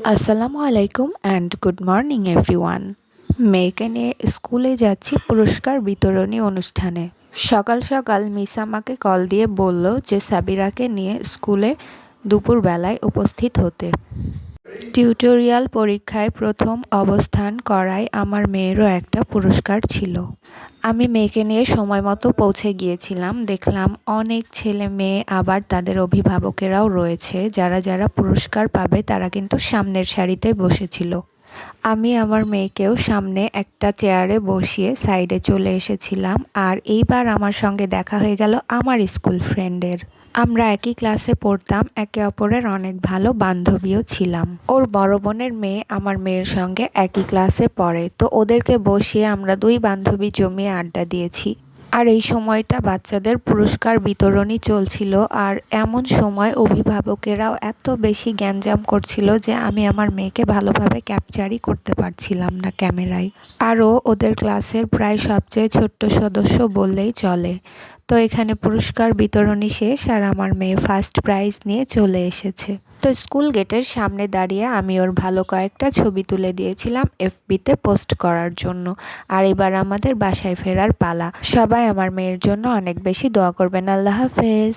আসসালামু আলাইকুম and good morning everyone. মেয়েকে নিয়ে স্কুলে যাচ্ছি পুরস্কার বিতরণী অনুষ্ঠানে। সকাল সকাল মিস আমাকে কল দিয়ে বলল যে সাবিরাকে নিয়ে স্কুলে দুপুরবেলায় উপস্থিত হতে। টিউটোরিয়াল পরীক্ষায় প্রথম অবস্থান করায় আমার মেয়েরও একটা পুরস্কার ছিল। আমি মেয়েকে নিয়ে সময় মতো পৌঁছে গিয়েছিলাম। দেখলাম অনেক ছেলে মেয়ে আবার তাদের অভিভাবকেরাও রয়েছে, যারা যারা পুরস্কার পাবে তারা কিন্তু সামনের সারিতে বসেছিল। আমি আমার মেয়েকেও সামনে একটা চেয়ারে বসিয়ে সাইডে চলে এসেছিলাম। আর এইবার আমার সঙ্গে দেখা হয়ে গেল আমার স্কুল ফ্রেন্ডের। আমরা একই ক্লাসে পড়তাম, একে অপরের অনেক ভালো বান্ধবীও ছিলাম। ওর বড় বোনের মেয়ে আমার মেয়ের সঙ্গে একই ক্লাসে পড়ে, তো ওদেরকে বসিয়ে আমরা দুই বান্ধবী জমিয়ে আড্ডা দিয়েছি। আর এই সময়টা বাচ্চাদের পুরস্কার বিতরণী চলছিল। আর এমন সময় অভিভাবকেরাও এত বেশি গ্যাঞ্জাম করছিল যে আমি আমার মেয়েকে ভালোভাবে ক্যাপচারই করতে পারছিলাম না ক্যামেরায়। আরও ওদের ক্লাসের প্রায় সবচেয়ে ছোট্ট সদস্য বললেই চলে। তো এখানে পুরস্কার বিতরণী শেষ আর আমার মেয়ে ফার্স্ট প্রাইজ নিয়ে চলে এসেছে। তো স্কুল গেটের সামনে দাঁড়িয়ে আমি ওর ভালো কয়েকটা ছবি তুলে দিয়েছিলাম এফবিতে পোস্ট করার জন্য। আর এবার আমাদের বাসায় ফেরার পালা। সবাই আমার মেয়ের জন্য অনেক বেশি দোয়া করবেন। আল্লাহ হাফেজ।